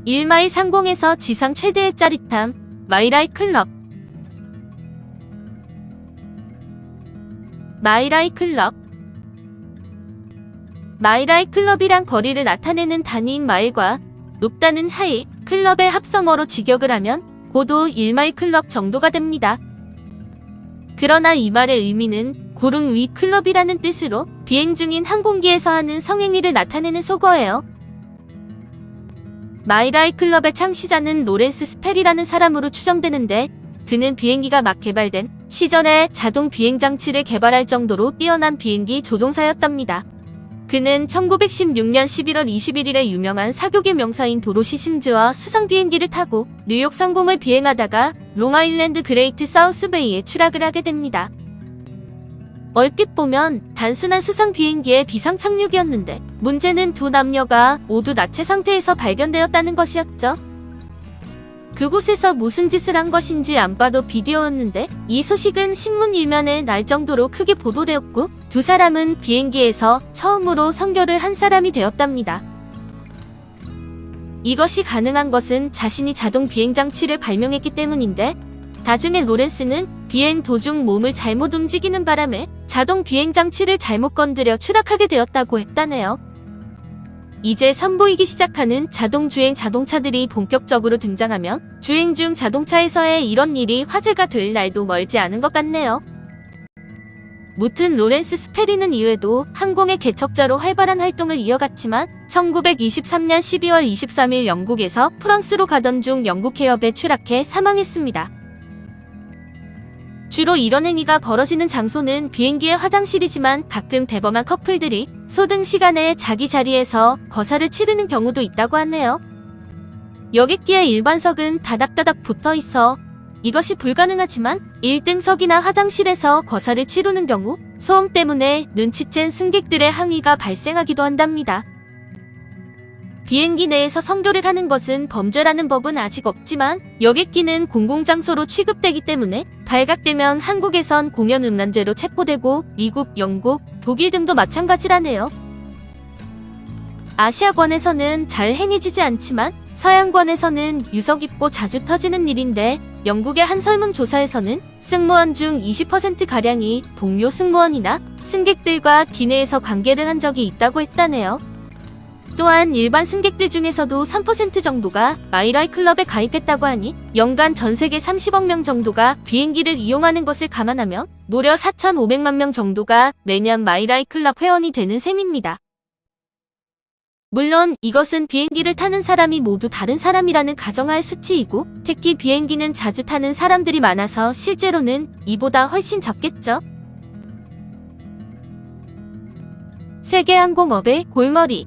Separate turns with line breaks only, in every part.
1마일 상공에서 지상 최대의 짜릿함, 마이라이 클럽. 마이라이 클럽. 마이라이 클럽이란 거리를 나타내는 단위인 마일과 높다는 하이, 클럽의 합성어로 직역을 하면 고도 1마일 클럽 정도가 됩니다. 그러나 이 말의 의미는 구름 위 클럽이라는 뜻으로 비행 중인 항공기에서 하는 성행위를 나타내는 속어예요. 마이라이 클럽의 창시자는 로렌스 스펠이라는 사람으로 추정되는데, 그는 비행기가 막 개발된 시절에 자동 비행 장치를 개발할 정도로 뛰어난 비행기 조종사였답니다. 그는 1916년 11월 21일에 유명한 사교계 명사인 도로시 심즈와 수상 비행기를 타고 뉴욕 상공을 비행하다가 롱아일랜드 그레이트 사우스베이에 추락을 하게 됩니다. 얼핏 보면 단순한 수상 비행기의 비상 착륙이었는데, 문제는 두 남녀가 모두 나체 상태에서 발견되었다는 것이었죠. 그곳에서 무슨 짓을 한 것인지 안 봐도 비디오였는데, 이 소식은 신문 일면에 날 정도로 크게 보도되었고, 두 사람은 비행기에서 처음으로 선교를 한 사람이 되었답니다. 이것이 가능한 것은 자신이 자동 비행 장치를 발명했기 때문인데, 나중에 로렌스는 비행 도중 몸을 잘못 움직이는 바람에 자동 비행 장치를 잘못 건드려 추락하게 되었다고 했다네요. 이제 선보이기 시작하는 자동 주행 자동차들이 본격적으로 등장하면 주행 중 자동차에서의 이런 일이 화제가 될 날도 멀지 않은 것 같네요. 무튼 로렌스 스페리는 이외에도 항공의 개척자로 활발한 활동을 이어갔지만 1923년 12월 23일 영국에서 프랑스로 가던 중 영국 해협에 추락해 사망했습니다. 주로 이런 행위가 벌어지는 장소는 비행기의 화장실이지만 가끔 대범한 커플들이 소등 시간에 자기 자리에서 거사를 치르는 경우도 있다고 하네요. 여객기의 일반석은 다닥다닥 붙어 있어 이것이 불가능하지만 1등석이나 화장실에서 거사를 치르는 경우 소음 때문에 눈치챈 승객들의 항의가 발생하기도 한답니다. 비행기 내에서 성교를 하는 것은 범죄라는 법은 아직 없지만 여객기는 공공장소로 취급되기 때문에 발각되면 한국에선 공연음란죄로 체포되고 미국, 영국, 독일 등도 마찬가지라네요. 아시아권에서는 잘 행해지지 않지만 서양권에서는 유서 깊고 자주 터지는 일인데, 영국의 한 설문조사에서는 승무원 중 20%가량이 동료 승무원이나 승객들과 기내에서 관계를 한 적이 있다고 했다네요. 또한 일반 승객들 중에서도 3% 정도가 마이라이 클럽에 가입했다고 하니 연간 전 세계 30억 명 정도가 비행기를 이용하는 것을 감안하면 무려 4,500만 명 정도가 매년 마이라이 클럽 회원이 되는 셈입니다. 물론 이것은 비행기를 타는 사람이 모두 다른 사람이라는 가정하의 수치이고, 특히 비행기는 자주 타는 사람들이 많아서 실제로는 이보다 훨씬 적겠죠. 세계항공업의 골머리.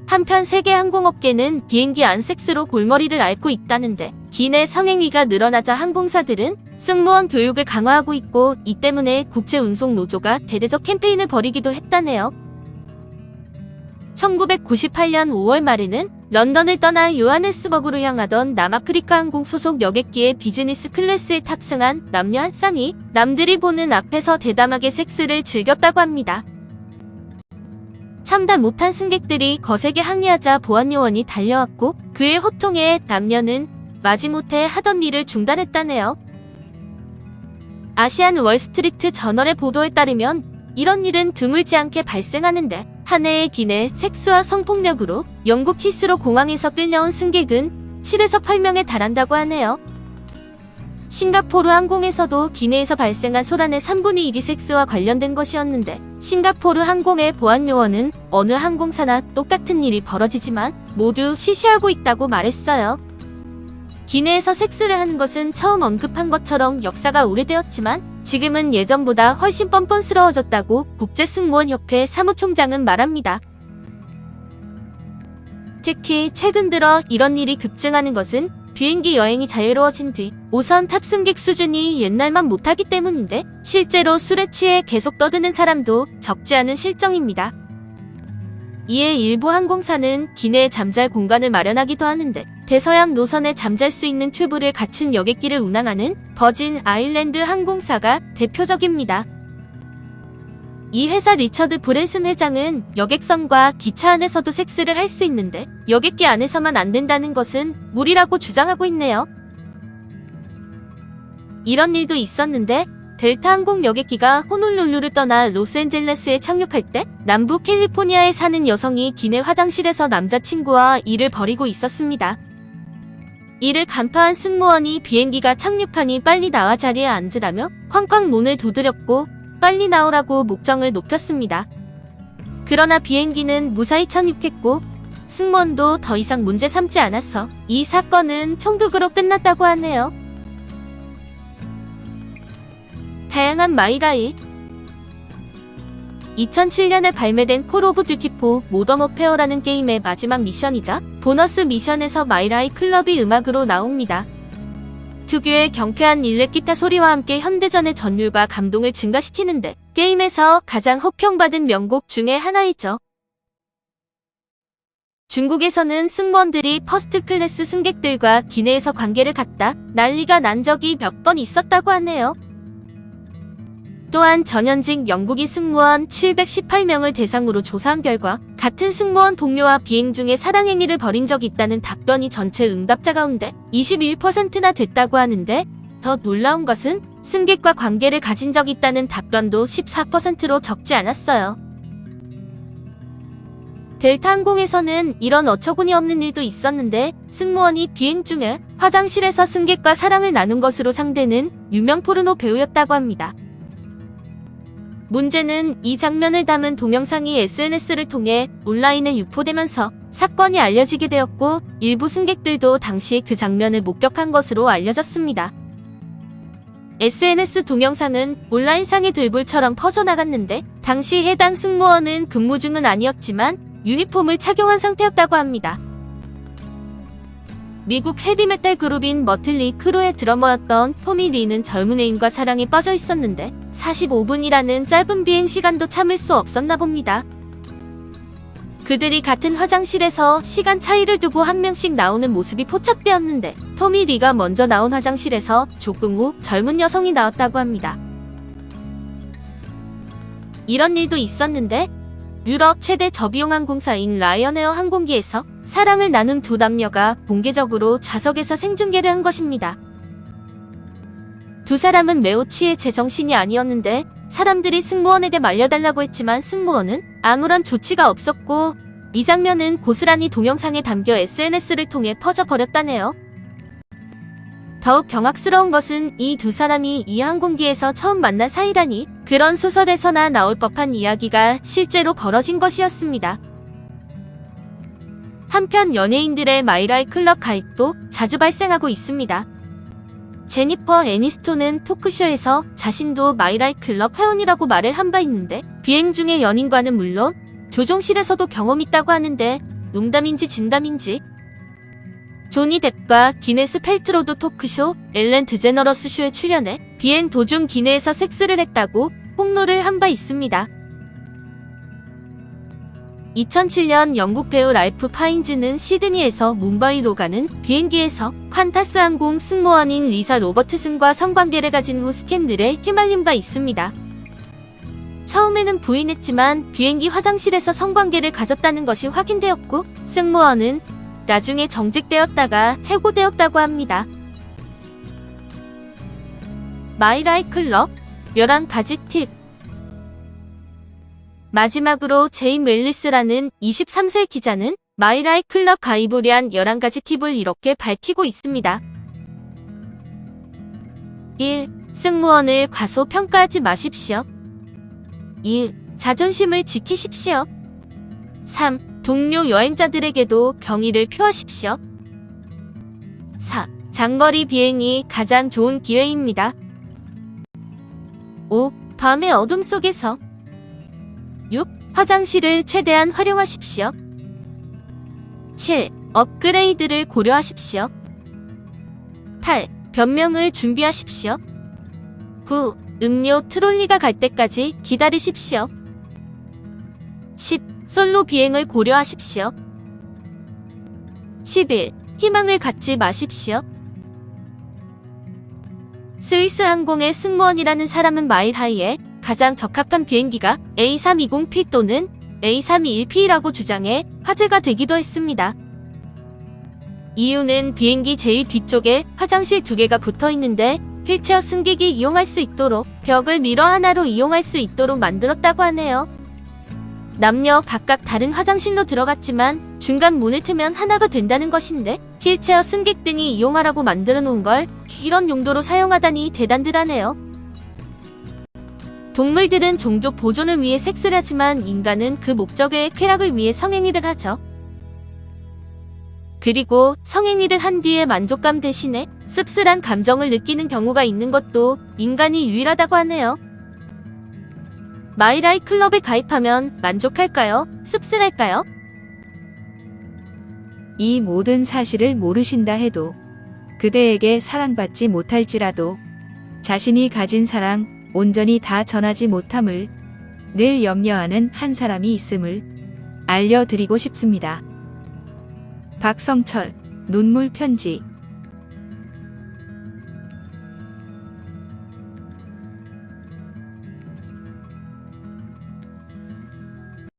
한편 세계항공업계는 비행기 안 섹스로 골머리를 앓고 있다는데, 기내 성행위가 늘어나자 항공사들은 승무원 교육을 강화하고 있고, 이 때문에 국제운송노조가 대대적 캠페인을 벌이기도 했다네요. 1998년 5월 말에는 런던을 떠나 요하네스버그로 향하던 남아프리카 항공 소속 여객기의 비즈니스 클래스에 탑승한 남녀 한 쌍이 남들이 보는 앞에서 대담하게 섹스를 즐겼다고 합니다. 참다 못한 승객들이 거세게 항의하자 보안요원이 달려왔고, 그의 호통에 남녀는 마지못해 하던 일을 중단했다네요. 아시안 월스트리트 저널의 보도에 따르면 이런 일은 드물지 않게 발생하는데, 한 해의 기내 섹스와 성폭력으로 영국 히스로 공항에서 끌려온 승객은 7에서 8명에 달한다고 하네요. 싱가포르 항공에서도 기내에서 발생한 소란의 3분의 1이 섹스와 관련된 것이었는데, 싱가포르 항공의 보안요원은 어느 항공사나 똑같은 일이 벌어지지만 모두 쉬쉬하고 있다고 말했어요. 기내에서 섹스를 하는 것은 처음 언급한 것처럼 역사가 오래되었지만 지금은 예전보다 훨씬 뻔뻔스러워졌다고 국제승무원협회 사무총장은 말합니다. 특히 최근 들어 이런 일이 급증하는 것은 비행기 여행이 자유로워진 뒤 우선 탑승객 수준이 옛날만 못하기 때문인데, 실제로 술에 취해 계속 떠드는 사람도 적지 않은 실정입니다. 이에 일부 항공사는 기내에 잠잘 공간을 마련하기도 하는데, 대서양 노선에 잠잘 수 있는 튜브를 갖춘 여객기를 운항하는 버진 아일랜드 항공사가 대표적입니다. 이 회사 리처드 브랜슨 회장은 여객선과 기차 안에서도 섹스를 할 수 있는데 여객기 안에서만 안 된다는 것은 무리라고 주장하고 있네요. 이런 일도 있었는데 델타 항공 여객기가 호놀룰루를 떠나 로스앤젤레스에 착륙할 때 남부 캘리포니아에 사는 여성이 기내 화장실에서 남자친구와 일을 벌이고 있었습니다. 이를 간파한 승무원이 비행기가 착륙하니 빨리 나와 자리에 앉으라며 쾅쾅 문을 두드렸고 빨리 나오라고 목청을 높였습니다. 그러나 비행기는 무사히 착륙했고 승무원도 더 이상 문제 삼지 않았어 이 사건은 총극으로 끝났다고 하네요. 다양한 마이라이 2007년에 발매된 콜 오브 듀티 4 모던 워페어라는 게임의 마지막 미션이자 보너스 미션에서 마이라이 클럽이 음악으로 나옵니다. 특유의 경쾌한 일렉 기타 소리와 함께 현대전의 전율과 감동을 증가시키는데 게임에서 가장 호평받은 명곡 중에 하나이죠. 중국에서는 승무원들이 퍼스트 클래스 승객들과 기내에서 관계를 갖다 난리가 난 적이 몇 번 있었다고 하네요. 또한 전현직 영국인 승무원 718명을 대상으로 조사한 결과 같은 승무원 동료와 비행 중에 사랑행위를 벌인 적이 있다는 답변이 전체 응답자 가운데 21%나 됐다고 하는데 더 놀라운 것은 승객과 관계를 가진 적이 있다는 답변도 14%로 적지 않았어요. 델타 항공에서는 이런 어처구니 없는 일도 있었는데 승무원이 비행 중에 화장실에서 승객과 사랑을 나눈 것으로 상대는 유명 포르노 배우였다고 합니다. 문제는 이 장면을 담은 동영상이 SNS를 통해 온라인에 유포되면서 사건이 알려지게 되었고 일부 승객들도 당시 그 장면을 목격한 것으로 알려졌습니다. SNS 동영상은 온라인상의 들불처럼 퍼져나갔는데 당시 해당 승무원은 근무 중은 아니었지만 유니폼을 착용한 상태였다고 합니다. 미국 헤비메탈 그룹인 머틀리 크루의 드러머였던 토미 리는 젊은 애인과 사랑에 빠져 있었는데 45분이라는 짧은 비행 시간도 참을 수 없었나 봅니다. 그들이 같은 화장실에서 시간 차이를 두고 한 명씩 나오는 모습이 포착되었는데 토미 리가 먼저 나온 화장실에서 조금 후 젊은 여성이 나왔다고 합니다. 이런 일도 있었는데 유럽 최대 저비용 항공사인 라이언에어 항공기에서 사랑을 나눈 두 남녀가 공개적으로 좌석에서 생중계를 한 것입니다. 두 사람은 매우 취해 제정신이 아니었는데 사람들이 승무원에게 말려달라고 했지만 승무원은 아무런 조치가 없었고 이 장면은 고스란히 동영상에 담겨 SNS를 통해 퍼져버렸다네요. 더욱 경악스러운 것은 이 두 사람이 이 항공기에서 처음 만난 사이라니 그런 소설에서나 나올 법한 이야기가 실제로 벌어진 것이었습니다. 한편 연예인들의 마이라이 클럽 가입도 자주 발생하고 있습니다. 제니퍼 애니스톤은 토크쇼에서 자신도 마이라이 클럽 회원이라고 말을 한 바 있는데 비행 중에 연인과는 물론 조종실에서도 경험 있다고 하는데 농담인지 진담인지 조니 뎁과 기네스 펠트로도 토크쇼 엘렌 드제너러스 쇼에 출연해 비행 도중 기내에서 섹스를 했다고 폭로를 한 바 있습니다. 2007년 영국 배우 랄프 파인즈는 시드니에서 뭄바이로 가는 비행기에서 칸타스 항공 승무원인 리사 로버트슨과 성관계를 가진 후 스캔들에 휘말린 바 있습니다. 처음에는 부인했지만 비행기 화장실에서 성관계를 가졌다는 것이 확인되었고 승무원은 나중에 정직되었다가 해고되었다고 합니다. 마이라이 클럽 11가지 팁. 마지막으로 제임 웰리스라는 23세 기자는 마이라이 클럽 가입을 위한 11가지 팁을 이렇게 밝히고 있습니다. 1. 승무원을 과소평가하지 마십시오. 2. 자존심을 지키십시오. 3. 동료 여행자들에게도 경의를 표하십시오. 4. 장거리 비행이 가장 좋은 기회입니다. 5. 밤의 어둠 속에서 6. 화장실을 최대한 활용하십시오. 7. 업그레이드를 고려하십시오. 8. 변명을 준비하십시오. 9. 음료 트롤리가 갈 때까지 기다리십시오. 10. 솔로 비행을 고려하십시오. 11. 희망을 갖지 마십시오. 스위스 항공의 승무원이라는 사람은 마일 하이에 가장 적합한 비행기가 A320P 또는 A321P라고 주장해 화제가 되기도 했습니다. 이유는 비행기 제일 뒤쪽에 화장실 2개가 붙어 있는데 휠체어 승객이 이용할 수 있도록 벽을 미러 하나로 이용할 수 있도록 만들었다고 하네요. 남녀 각각 다른 화장실로 들어갔지만 중간 문을 트면 하나가 된다는 것인데 휠체어 승객 등이 이용하라고 만들어 놓은 걸 이런 용도로 사용하다니 대단들하네요. 동물들은 종족 보존을 위해 섹스를 하지만 인간은 그 목적 외의 쾌락을 위해 성행위를 하죠. 그리고 성행위를 한 뒤에 만족감 대신에 씁쓸한 감정을 느끼는 경우가 있는 것도 인간이 유일하다고 하네요. 마이라이 클럽에 가입하면 만족할까요? 씁쓸할까요?
이 모든 사실을 모르신다 해도 그대에게 사랑받지 못할지라도 자신이 가진 사랑 온전히 다 전하지 못함을 늘 염려하는 한 사람이 있음을 알려드리고 싶습니다. 박성철, 눈물 편지.